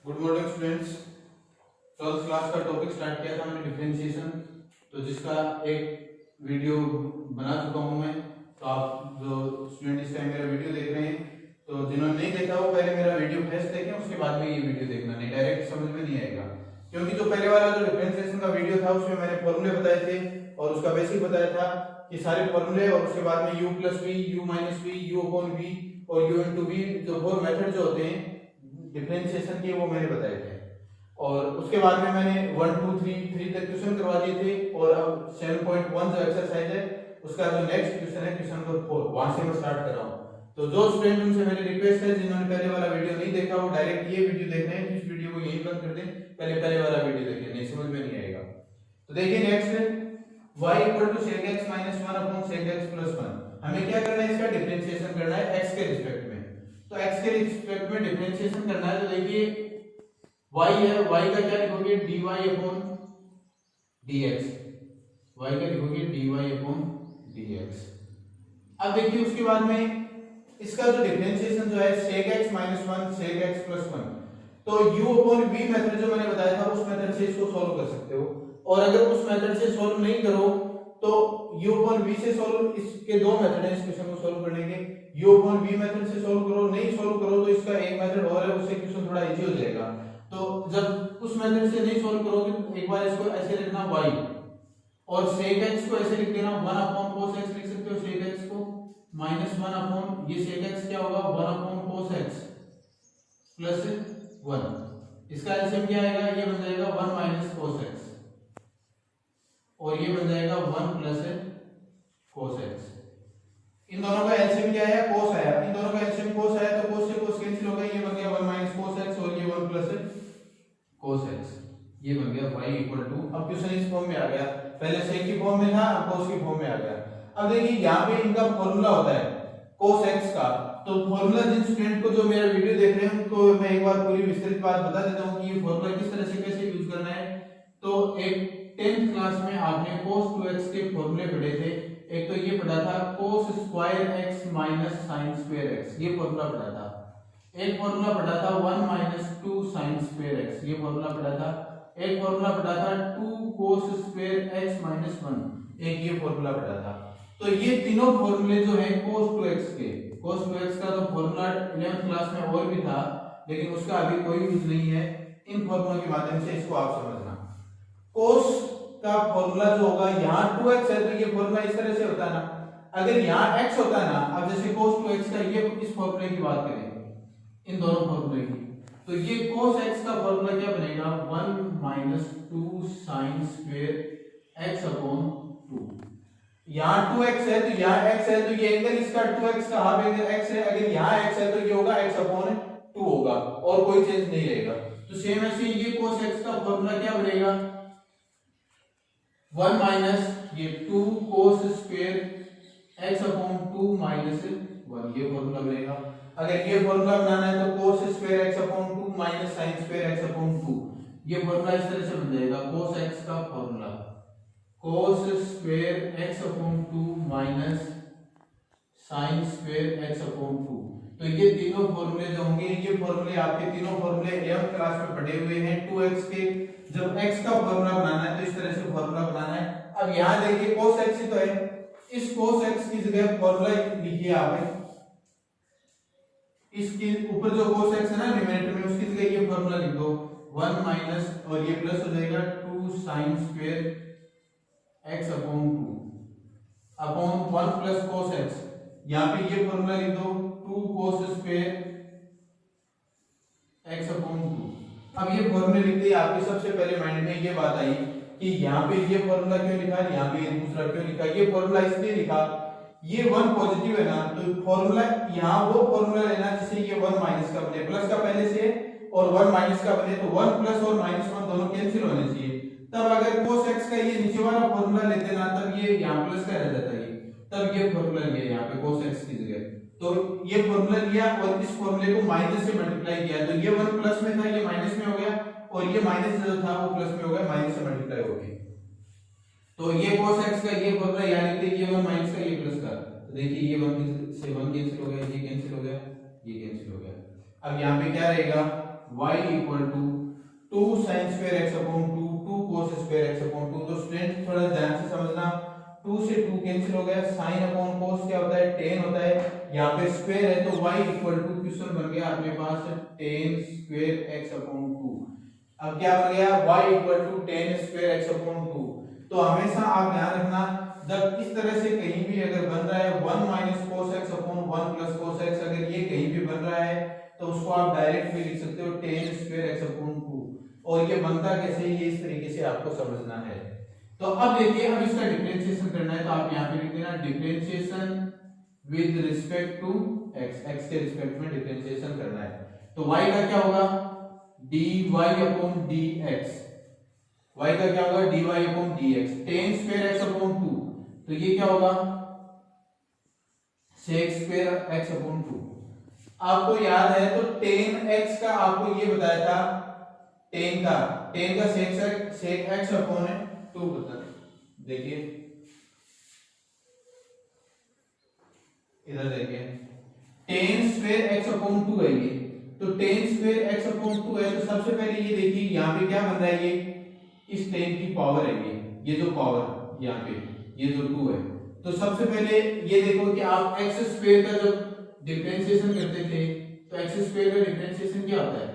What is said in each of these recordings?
Good morning students. 12th class का topic start किया था मैंने डिफरेंशिएशन, तो जिसका एक वीडियो बना चुका हूं मैं। तो आप जो स्टूडेंट इस टाइम मेरा वीडियो देख रहे हैं, तो जिन्होंने नहीं देखा वो पहले मेरा वीडियो फर्स्ट देखें, उसके बाद में ये वीडियो देखना, नहीं डायरेक्ट समझ में नहीं आएगा। क्योंकि जो पहले वाला जो डिफरेंशिएशन का वीडियो था उसमें मैंने फॉर्मूले बताए थे और उसका बेसिक बताया था कि सारे फॉर्मूले और उसके बाद में u plus v, u minus v, u upon v और यू इंटू वी, जो फोर मेथड जो होते हैं डिफरेंशिएशन के, वो मैंने बताए थे। और उसके बाद में मैंने 1 2 3 तक क्वेश्चन करवा दिए थे। और अब 7.1 जो एक्सरसाइज है उसका जो नेक्स्ट क्वेश्चन है क्वेश्चन नंबर 4, वहां से मैं स्टार्ट कर रहा हूं। तो जो स्टूडेंट, उनसे मेरी रिक्वेस्ट है जिन्होंने पहले वाला वीडियो नहीं देखा वो डायरेक्ट ये वीडियो देख रहे हैं, इस वीडियो को यहीं बंद कर दें, पहले वाला वीडियो देखें, नहीं समझ में नहीं आएगा। तो देखिए next, y equal to sec x minus 1 upon sec x plus 1। हमें क्या करना है, इसका डिफरेंशिएशन करना है x के रिस्पेक्ट में। तो x के रिस्पेक्ट में डिफरेंशिएशन करना है, तो देखिए y है, y का क्या लिखोगे, dy अपॉन dx, y का लिखोगे dy अपॉन dx। अब देखिए उसके बाद में इसका जो डिफरेंशिएशन जो है sec x minus 1 sec x plus 1, तो u अपॉन v मेथड जो मैंने बताया था उस मेथड से इसको सॉल्व कर सकते हो। और अगर उस मेथड से सॉल्व नहीं करो तो u अपॉन v से सॉल्व, इसके दो मेथड हैं इस क्वेश्चन को सॉल्व करने के, u अपॉन v मेथड से सॉल्व करो, नहीं सॉल्व करो तो इसका एक मेथड और है, उससे क्वेश्चन थोड़ा इजी हो जाएगा। तो जब उस मेथड से नहीं सॉल्व करोगे तो एक बार इसको ऐसे लिखना y और sec x को ऐसे लिख देना 1 अपॉन cos x, लिख सकते हो sec x को माइनस 1 अपॉन, ये sec x क्या होगा 1 अपॉन cos x प्लस 1, इसका एलसीएम क्या आएगा, ये बन जाएगा 1 माइनस cos x और ये बन जाएगा 1 प्लस cos x। इन दोनों का एलसीएम क्या आया, cos आया, इन दोनों का एलसीएम cos आया तो cos से cos कैंसिल हो गया, ये बन गया 1 माइनस cos x और ये 1 प्लस cos x, ये बन गया y इक्वल टू, अब क्वेश्चन इस फॉर्म में आ गया, पहले sec की फॉर्म में था, अब cos की फॉर्म में आ गया। अब देखिए यहाँ पे इनका फॉर्मूला होता है cos x का, तो फॉर्मूला जिन स्टूडेंट को जो मेरा वीडियो देख रहे हैं उनको मैं एक बार पूरी विस्तृत बात बता देता हूँ कि ये फॉर्मूला किस तरह से कैसे यूज करना है। तो एक 10th क्लास में आपने cos 2x के फॉर्मूले पढ़े थे। एक तो ये पढ़ा था cos square x minus sin square x, ये फॉर्मूला पढ़ा था। एक फॉर्मूला पढ़ा था 1 माइनस 2 sin स्क्वायर x, ये फॉर्मूला पढ़ा था। एक फॉर्मूला पढ़ा था 2 cos स्क्वायर x माइनस 1, एक ये फॉर्मूला पढ़ा था। तो ये तीनों फॉर्मूले जो है cos 2x के, cos 2x का तो फॉर्मूला 11th क्लास में और भी था, लेकिन उसका अभी कोई यूज नहीं है। इन फॉर्मूलों के माध्यम से इसको आप समझना। cos का फॉर्मूला जो होगा, यहाँ 2x है तो ये फॉर्मूला इस तरह से होता है ना, अगर यहाँ x होता है ना, अब जैसे cos 2x का, ये इस फॉर्मूले की बात करें, इन दोनों फॉर्मूले की, तो ये cos x का फॉर्मूला क्या बनेगा, 1 minus 2 sin square x upon 2। यहाँ 2x है तो यहाँ x है, तो ये एंगल इसका 2x का हाफ एंगल x है, अगर यहाँ x है तो ये होगा x अपॉन 2 होगा और कोई चेंज नहीं रहेगा। तो सेम ऐसे ये cos x का फॉर्मूला क्या बनेगा, 1 माइनस ये 2 cos square x upon 2 minus 1, ये फॉर्मूला बनेगा। अगर ये फॉर्मूला बनाना है तो cos square x upon 2 minus sin square x upon 2, ये फॉर्मूला इस तरह से बन जाएगा, cos x का formula cos square x upon 2 minus sin square x upon 2। तो ये तीनों फॉर्मूले जो होंगे, ये फॉर्मूले आपके तीनों फॉर्मूले 11th क्लास में पढ़े हुए हैं 2x के। जब x का फॉर्मूला बनाना है तो इस तरह से फॉर्मूला बनाना है। अब यहाँ देखिए cos x ही तो है, इस cos x की जगह फॉर्मूला लिखिए आप, इसके ऊपर जो cos x है ना न्यूमरेटर में, उसकी जगह ये फॉर्मूला लिख दो, 1 माइनस और ये प्लस हो जाएगा 2 sin square x upon 2 upon 1 plus cos x, यहाँ पे ये फॉर्मूला लिख दो 2 cos स्क्वायर x अपॉन 2। अब ये फॉर्मूले लिखते ही आपके सबसे पहले माइंड में ये बात आई कि यहाँ पे ये फॉर्मूला क्यों लिखा, यहाँ पे ये दूसरा क्यों लिखा। ये फॉर्मूला इसलिए लिखा, ये 1 पॉजिटिव है ना, तो फॉर्मूला यहाँ वो फॉर्मूला लेना जिससे ये 1 माइनस का बने, प्लस का पहले से और 1 माइनस का बने, तो 1 प्लस और माइनस 1 दोनों कैंसिल होने चाहिए। तब अगर cos x का ये नीचे वाला फॉर्मूला लेते ना, तब ये यहाँ प्लस का रह जाता है, तब ये फॉर्मूला लिया यहाँ पे cos x की जगह। तो ये फॉर्मूला लिया और इस फॉर्मूले को माइनस से मल्टीप्लाई किया, तो ये 1 प्लस में था, ये माइनस में हो गया, और ये माइनस जो था वो प्लस में हो गया, माइनस से मल्टीप्लाई हो गया। तो ये cos x का ये फॉर्मूला यहाँ लिखते, ये 1 माइनस का ये प्लस का, तो देखिए ये 1 से 1 कैंसिल हो गया, ये कैंसिल हो गया, ये कैंसिल हो गया। अब यहाँ पे क्या रहेगा, y equal to 2 sin square x upon 2 2 cos square x upon 2। तो स्टूडेंट थोड़ा ध्यान से समझना, 2 से 2 कैंसिल हो गया, sin अपॉन cos क्या होता है, tan होता है, यहाँ पे स्क्वायर है तो y इक्वल टू क्वेश्चन बन गया अपने पास tan स्क्वायर x अपॉन 2। अब क्या बन गया, y equal to tan square x upon 2। तो हमेशा आप ध्यान रखना, जब इस तरह से कहीं भी अगर बन रहा है 1 minus cos x upon 1 plus cos x, अगर ये कहीं भी बन रहा है तो उसको आप डायरेक्ट भी लिख सकते हो tan स्क्वायर x अपॉन 2। और ये बनता कैसे, ये इस तरीके से आपको समझना है। तो अब देखिए, अब इसका डिफरेंशिएशन करना है, तो आप यहाँ पे लिख देना differentiation with respect to x, x के रिस्पेक्ट में डिफरेंशिएशन करना है। तो y का क्या होगा, dy अपॉन dx, y का क्या होगा, dy upon dx, tan square x upon 2, तो ये क्या होगा sec स्क्वायर x अपॉन 2। आपको याद है तो tan x का आपको ये बताया था, tan का sec x अपॉन 2 बता, देखिए इधर देखिए tan स्क्वायर x अपॉन 2 है ये, तो tan स्क्वायर x अपॉन 2 है, तो सबसे पहले ये देखिए यहाँ पे क्या बन रहा है, ये इस tan की पावर है, ये जो पावर यहाँ पे ये जो 2 है, तो सबसे पहले ये देखो कि आप x स्क्वायर का जब डिफरेंशिएशन करते थे तो x स्क्वायर का डिफरेंशिएशन क्या होता है,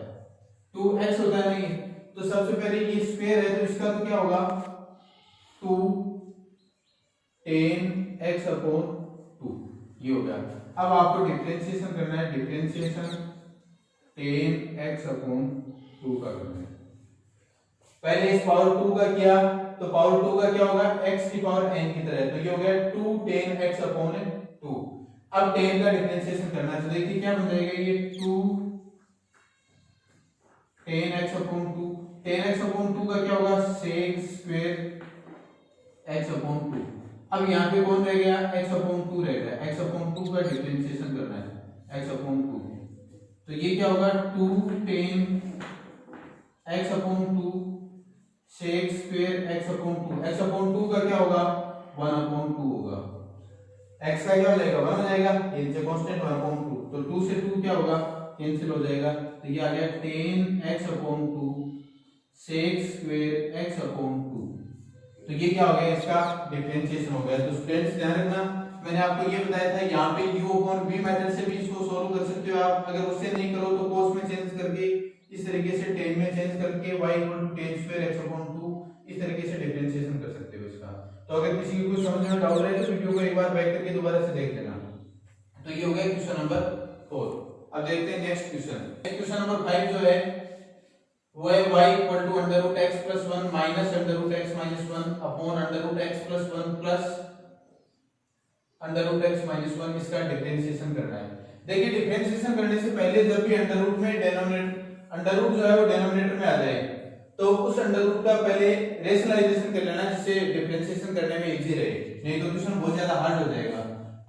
2x होता है नहीं, तो सबसे पहले ये स्क्वायर है तो इसका तो क्या होगा 2 tan x अपॉन 2, ये हो गया। अब आपको डिफरेंशिएशन करना है, डिफरेंशिएशन tan x अपॉन 2 का करना है। पहले इस पावर 2 का किया तो पावर 2 का क्या होगा, x की पावर n की तरह, तो ये हो गया 2 tan x अपॉन 2। अब tan का डिफरेंशिएशन करना है, तो देखिए क्या बन जाएगा, ये 2 tan x upon 2, tan x upon 2 का क्या होगा sec स्क्वायर x अपॉन 2। अब यहाँ पे कौन रह गया, x अपॉन 2 रह गया, x अपॉन 2 का डिफरेंशिएशन करना है, x अपॉन 2, तो ये क्या होगा 2 tan x upon 2 sec square x upon 2, x upon 2 का क्या होगा 1 अपॉन 2 होगा, x का क्या हो जाएगा 1 हो जाएगा, ये नीचे कांस्टेंट 1 अपॉन 2, तो 2 से 2 क्या होगा कैंसिल हो जाएगा, तो ये आ गया tan x upon 2 sec square x upon 2। तो ये क्या हो गया, इसका डिफरेंशिएशन हो गया। तो स्टूडेंट्स ध्यान रखना, मैंने आपको ये बताया था यहाँ पे u अपॉन v मेथड से भी इसको सॉल्व कर सकते हो आप, अगर उससे नहीं करो तो cos में चेंज करके इस तरीके से tan में चेंज करके y equal to tan square x upon 2 इस तरीके से डिफरेंशिएशन कर सकते हो इसका। तो अगर किसी की कुछ समझ में डाउट रहे तो वीडियो को एक बार बैक करके दोबारा से देख लेना। तो ये हो गया क्वेश्चन नंबर 4। अब देखते हैं नेक्स्ट क्वेश्चन। क्वेश्चन नंबर 5 जो है वो है y equal to under root x plus 1 minus under root x minus 1 upon under root x plus 1 plus under root x minus 1, इसका डिफरेंशिएशन करना है। देखिए डिफरेंशिएशन करने से पहले जब भी अंडर रूट में डिनोमिनेटर अंडर रूट जो है वो डिनोमिनेटर में आ जाए तो उस अंडर रूट का पहले रेशनलाइजेशन कर लेना, जिससे डिफरेंशिएशन करने में इजी रहे, नहीं तो क्वेश्चन बहुत ज्यादा हार्ड हो जाएगा।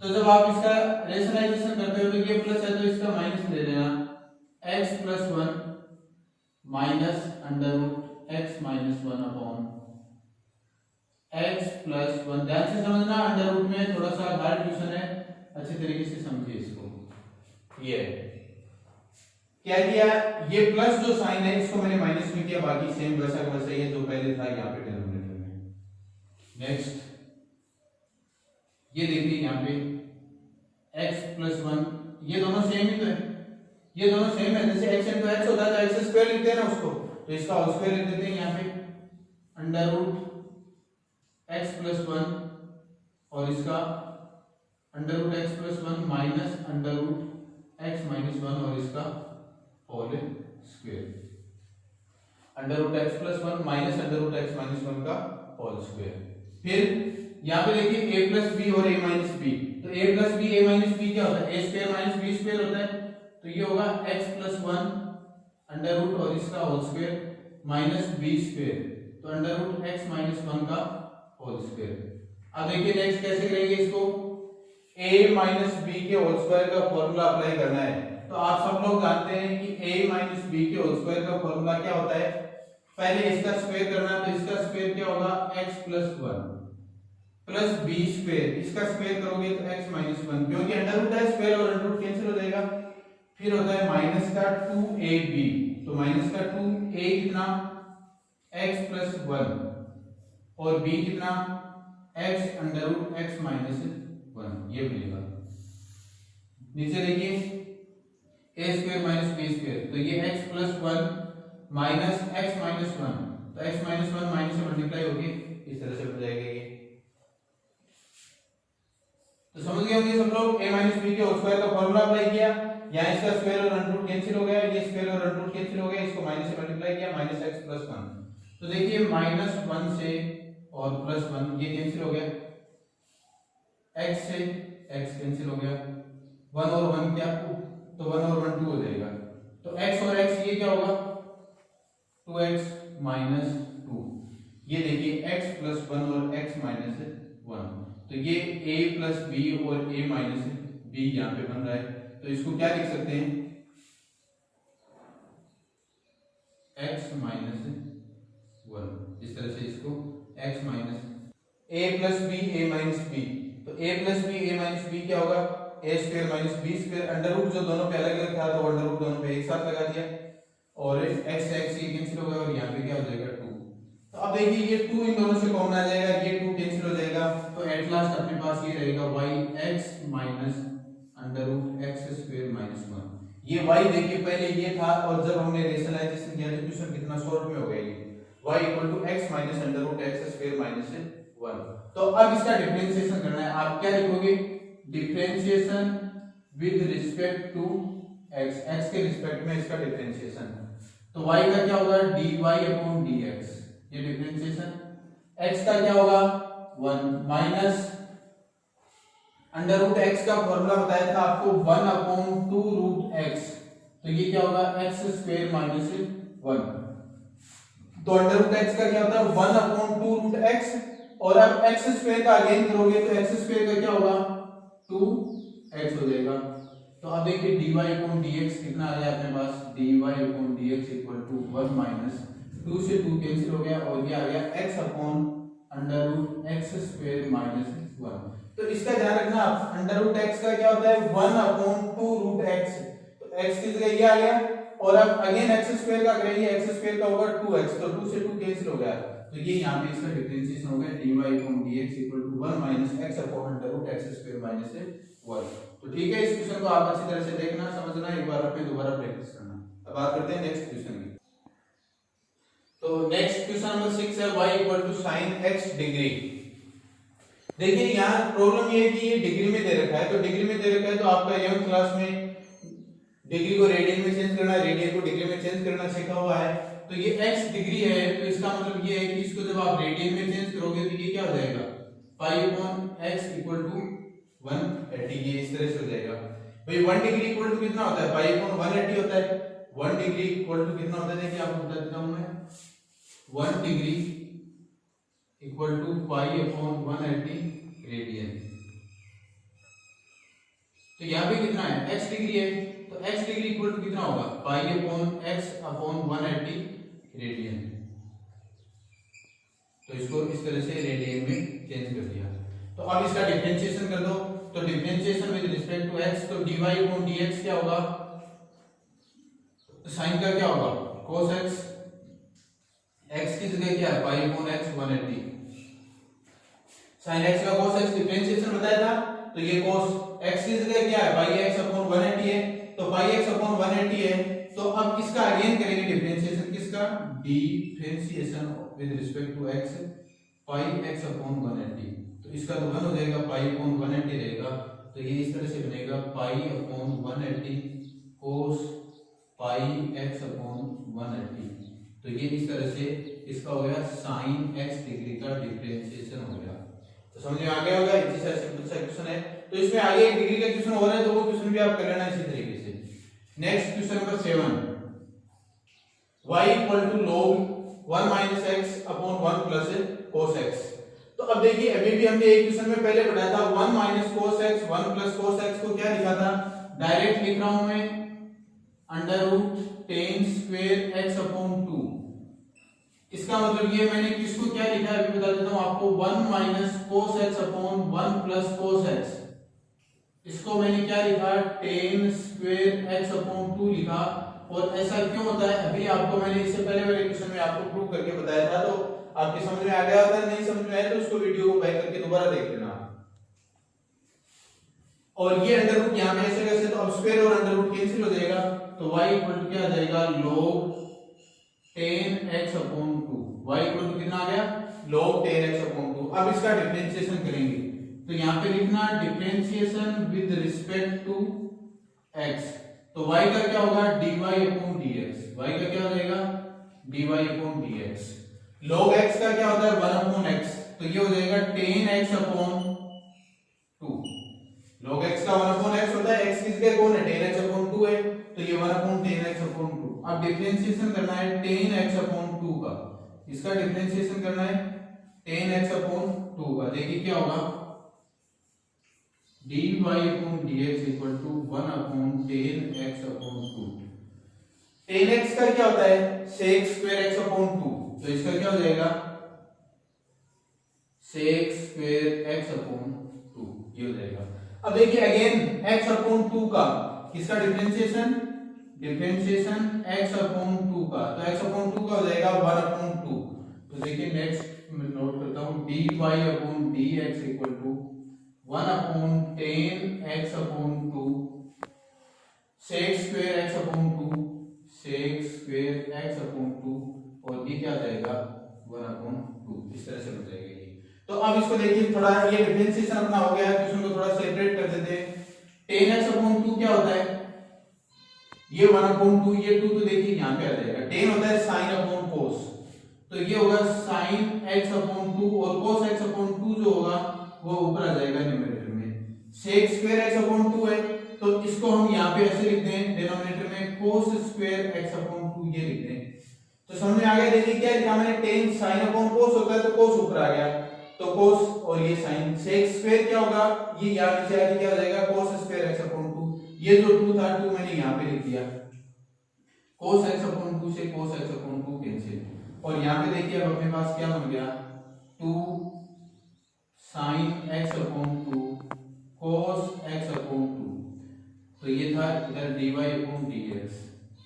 तो जब आप इसका रेशनलाइजेशन करते हो तो ये प्लस है तो इसका माइनस ले लेना, x plus 1 minus under root x minus 1 upon x plus 1। ध्यान से समझना, अंडर रूट में थोड़ा सा हार्ड क्वेश्चन है, अच्छे तरीके से समझिए इसको। ये क्या किया, ये प्लस जो साइन है इसको मैंने माइनस में किया, बाकी सेम वैसा का वैसा ही है जो पहले था यहाँ पे डिनोमिनेटर में। नेक्स्ट ये देखिए यहाँ पे x प्लस 1, ये दोनों सेम ही तो है, ये दोनों सेम है, जैसे x इंटू x होता है तो x स्क्वायर लिखते हैं ना उसको, तो इसका होल स्क्वायर लिख देते हैं यहाँ पे अंडर रूट x प्लस 1 और इसका under root x plus 1 minus under root x minus 1 और इसका whole square, under root x plus 1 minus under root x minus 1 का होल स्क्वायर। फिर यहाँ पे देखिए a प्लस बी और a माइनस बी, तो a plus b a minus b क्या होता है, a square minus b square होता है, तो ये होगा x प्लस 1 अंडर रूट और इसका whole square minus b square, तो अंडर रूट x माइनस 1 का होल स्क्वायर। अब देखिए नेक्स्ट कैसे करेंगे इसको, a माइनस बी के होल स्क्वायर का फॉर्मूला अप्लाई करना है। तो आप सब लोग जानते हैं कि a माइनस बी के होल स्क्वायर का फॉर्मूला क्या होता है, पहले इसका स्क्वायर करना है, तो इसका स्क्वायर क्या होगा x plus 1 plus b square, इसका स्क्वायर करोगे तो x माइनस 1, क्योंकि अंडर रूट है स्क्वायर और अंडर रूट कैंसिल हो जाएगा। फिर होता है माइनस का 2ab, तो माइनस का 2, a कितना x प्लस 1 और b कितना x under root x minus 1, ये मिलेगा। नीचे देखिए a square minus b square, तो ये x plus 1 minus x minus 1, तो x माइनस 1 माइनस से मल्टीप्लाई होगी, इस तरह से बन जाएगा ये। तो समझ गए होंगे सब लोग, a माइनस b के होल स्क्वायर का फॉर्मूला अप्लाई किया, यहाँ इसका स्क्वायर और अंडर रूट कैंसिल हो गया, ये स्क्वायर और अंडर रूट कैंसिल हो गया, इसको माइनस से मल्टीप्लाई किया, माइनस x प्लस 1। तो देखिए माइनस 1 से और प्लस 1 ये कैंसिल हो गया, x से x कैंसिल हो गया, 1 और 1 क्या, तो 1 और 1 2 हो जाएगा। तो x और x ये क्या होगा 2x माइनस 2। ये देखिए x प्लस 1 और x माइनस 1, तो ये a प्लस b और a माइनस b यहाँ पे बन रहा है। तो इसको क्या लिख सकते हैं, x माइनस 1, इस तरह से इसको x minus a plus b a minus b, तो a plus b a minus b क्या होगा a square minus b square, under root जो दोनों पे अलग अलग था तो अंडर रूट दोनों पे एक साथ लगा दिया और x से x ये कैंसिल हो गया और यहाँ पे क्या हो जाएगा 2। तो अब देखिए ये 2 इन दोनों से कॉमन आ जाएगा, ये 2 कैंसिल हो जाएगा, तो एट लास्ट अपने पास ये रहेगा y(x minus under root x square minus 1। ये y देखिए पहले ये था और जब हमने रेशनलाइजेशन किया तो क्वेश्चन कितना शॉर्ट में हो गया, ये y equal to x minus under root x square minus 1। तो अब इसका डिफरेंशिएशन करना है, आप क्या लिखोगे, differentiation with respect to x, x के रिस्पेक्ट में इसका डिफरेंशिएशन, तो y का क्या होगा dy अपॉन dx, ये डिफरेंशिएशन, x का क्या होगा 1 माइनस अंडर रूट x का फॉर्मूला बताया था आपको 1 अपॉन 2 रूट x, तो ये क्या होगा x स्क्वायर माइनस 1। तो अंडर रूट x का क्या होता है 1 अपॉन 2 रूट x, और अब x स्क्वायर का अगेन करोगे तो x स्क्वायर का क्या होगा 2x हो जाएगा। तो अब देखिए dy अपॉन dx कितना आ गया अपने पास, dy upon dx equal to 1 minus 2 से 2 कैंसिल हो गया और ये आ गया x upon under root x square minus 1। तो इसका ध्यान रखना, अंडर रूट x का क्या होता है 1 अपॉन 2 रूट x, तो x की जगह ये आ गया और अब अगेन x स्क्वायर का करेंगे, x स्क्वायर का होगा 2x, तो 2 से 2 कैंसिल हो गया, तो ये यहाँ पे इसका डिफरेंशिएशन हो गया dy upon dx equal to 1 minus x upon under root x square minus 1। तो ठीक है, इस क्वेश्चन को आप अच्छी तरह से देखना, समझना, एक बार अपने दोबारा प्रैक्टिस करना। अब बात करते हैं नेक्स्ट क्वेश्चन की। तो नेक्स्ट क्वेश्चन नंबर 6 है y equal to sin x degree. देखिए यहाँ प्रॉब्लम ये है कि ये डिग्री में दे रखा है, तो डिग्री में दे रखा है तो आपका 11th क्लास में डिग्री को रेडियन में चेंज करना, रेडियन को डिग्री में चेंज करना सीखा हुआ है। तो ये x डिग्री है, तो इसका मतलब ये है कि इसको जब आप रेडियन में चेंज करोगे तो ये क्या हो जाएगा pi upon x equal to 180, ये इस तरह से हो जाएगा। भाई 1 डिग्री इक्वल टू कितना होता है पाई अपॉन 180 होता है, 1 डिग्री इक्वल टू कितना होता है देखिए आपको बता देता हूं मैं, 1 degree equal to pi upon 180 radian. तो यहाँ पे कितना है x डिग्री है, तो x डिग्री इक्वल टू कितना होगा पाई अपॉन x अपॉन 180 रेडियन। तो इसको इस तरह से रेडियन में चेंज कर दिया। तो अब इसका डिफरेंशिएशन कर दो, तो differentiation with respect to x, तो dy अपॉन dx क्या होगा, साइन का क्या होगा cos x, x की जगह क्या है पाई अपॉन x 180, sin x का cos x डिफरेंशिएशन बताया था, तो ये cos x की जगह क्या है पाई x अपॉन 180 है, तो पाई x अपॉन 180 है, तो अब इसका अगेन करेंगे डिफरेंशिएशन, किसका differentiation with respect to x pi x upon 180, तो इसका तो 1 हो जाएगा पाई अपॉन 180 रहेगा, तो ये इस तरह से बनेगा पाई अपॉन 180 cos पाई x अपॉन 180, तो ये इस तरह से इसका हो गया sin x डिग्री का डिफरेंशिएशन हो गया। तो समझ में आ गया होगा, इसी तरह सिंपल सा क्वेश्चन है। तो इसमें आगे एक डिग्री का क्वेश्चन हो रहा है, तो वो क्वेश्चन भी आप कर लेना इसी तरीके से। Next question number 7, y equal to log 1 minus x upon 1 plus cos x। तो अब देखिए अभी भी हमने एक क्वेश्चन में पहले पढ़ा था 1 minus cos x 1 plus cos x को क्या लिखा था, डायरेक्ट लिख रहा हूं मैं under root tan square x upon 2। इसका मतलब ये मैंने किसको क्या लिखा है अभी बता देता हूं आपको, 1 minus cos x upon 1 plus cos x, इसको मैंने क्या लिखा tan स्क्वायर x अपॉन 2 लिखा, और ऐसा क्यों होता है अभी आपको मैंने इससे पहले वाले क्वेश्चन में आपको प्रूव करके बताया था, तो आपके समझ में आ गया होता है, नहीं समझ में आया तो उसको वीडियो को बैक करके दोबारा देख लेना। और ये अंडर रूट यहाँ पे ऐसे कैसे, तो अब स्क्वायर और अंडर रूट कैंसिल हो जाएगा, तो y इक्वल टू क्या आ जाएगा log 10x upon 2। y equal to कितना आ गया log 10x अपॉन 2। अब इसका डिफरेंशिएशन करेंगे तो यहाँ पे लिखना differentiation with respect to x, तो y का क्या होगा dy अपॉन dx, y का क्या हो जाएगा dy upon dx। log x का क्या होता है 1 अपॉन x, तो ये हो जाएगा 10x अपॉन 2। log x का 1 अपॉन x होता है, x किसके कौन है 10x अपॉन 2 है, तो ये 1 अपॉन 10x अपॉन 2। अब डिफरेंशिएशन करना है 10x अपॉन 2 का, इसका डिफरेंशिएशन करना है 10x अपॉन 2 का। देखिए क्या होगा dy upon dx equal to 1 upon 10x upon 2। 10x का क्या होता है sec स्क्वायर x अपॉन 2, तो इसका क्या हो जाएगा sec स्क्वायर x अपॉन 2, ये हो जाएगा। अब देखिए अगेन x अपॉन 2 का किसका डिफरेंशिएशन x अपॉन 2 का, तो x अपॉन 2 का हो जाएगा 1 अपॉन 2। तो देखिए नेक्स्ट मैं नोट करता हूं dy upon dx equal to 1 upon 10x upon 2 sec square x upon 2 sec square x upon 2, और ये क्या आ जाएगा 1 अपॉन 2, इस तरह से हो जाएगा ये। तो अब इसको देखिए थोड़ा ये डिफरेंशिएशन अपना हो गया है, क्वेश्चन को थोड़ा सेपरेट कर देते हैं। 10x अपॉन 2 क्या होता है ये 1 अपॉन 2, ये 2 तो देखिए यहाँ पे आ जाएगा। 10 होता है sin अपॉन cos, तो ये होगा sin x अपॉन 2 और cos x अपॉन 2 जो होगा वो ऊपर आ जाएगा न्यूमरेटर में। sec स्क्वायर x अपॉन 2 है तो इसको हम यहाँ पे ऐसे लिख दें डिनोमिनेटर में cos स्क्वायर x अपॉन 2 ये लिख दें। तो समझ में आ गया। देखिए क्या लिखा मैंने 10 sin अपॉन cos होता है तो cos ऊपर आ गया, तो cos और ये sin। sec स्क्वायर क्या होगा ये यहाँ नीचे आके क्या हो जाएगा cos स्क्वायर x अपॉन 2। ये जो 2 था 2 मैंने यहाँ पे लिख दिया, cos x अपॉन 2 से cos x अपॉन 2 कैंसिल, और यहाँ पे देखिए अब अपने पास क्या बन गया 2 sin x upon 2 cos x upon 2, तो ये था इधर dy अपॉन dx।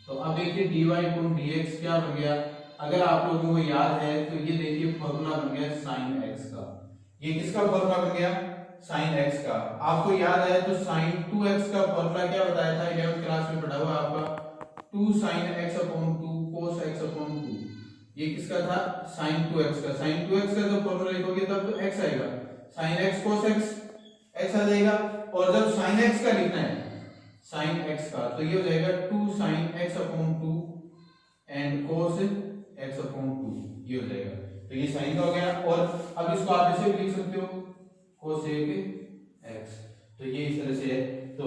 तो अब देखिए dy अपॉन dx क्या बन गया, अगर आप लोगों को याद है तो ये देखिए फॉर्मूला बन गया sin x का। ये किसका फॉर्मूला बन गया sin x का। आपको याद है तो sin 2x का फॉर्मूला क्या बताया था 11th क्लास में पढ़ा हुआ आपका 2 sin x upon 2 cos x upon 2। ये किसका था sin 2x का। sin 2x का जब फॉर्मूला लिखोगे तब तो x आएगा, sin x cos x आ जाएगा, और जब sin x का लिखना है sin x का तो ये हो जाएगा 2 sin x upon 2 and cos x upon 2, ये हो जाएगा। तो ये sin का हो गया, और अब इसको आप ऐसे भी लिख सकते हो cosec x, तो ये इस तरह से है। तो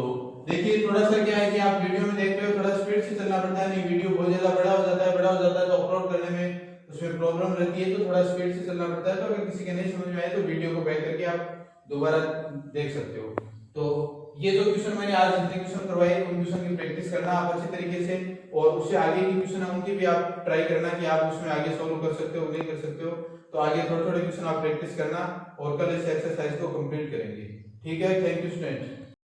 देखिए थोड़ा सा क्या है कि आप वीडियो में देख रहे हो थोड़ा स्पीड से चलना पड़ता है, नहीं वीडियो बहुत ज्यादा बड़ा हो जाता है तो अपलोड करने में उसमें प्रॉब्लम रहती है, तो थोड़ा स्पीड से चलना पड़ता है। तो अगर किसी के नहीं समझ में आए तो वीडियो को बैक करके आप दोबारा देख सकते हो। तो ये जो क्वेश्चन मैंने आज जितने क्वेश्चन करवाए उन क्वेश्चन की प्रैक्टिस करना आप अच्छे तरीके से, और उससे आगे की क्वेश्चन है उनकी भी आप ट्राई करना कि आप उसमें आगे सॉल्व कर सकते हो नहीं कर सकते हो। तो आगे थोड़े थोड़े क्वेश्चन आप प्रैक्टिस करना और कल इस एक्सरसाइज को कंप्लीट करेंगे। ठीक है, थैंक यू स्टूडेंट।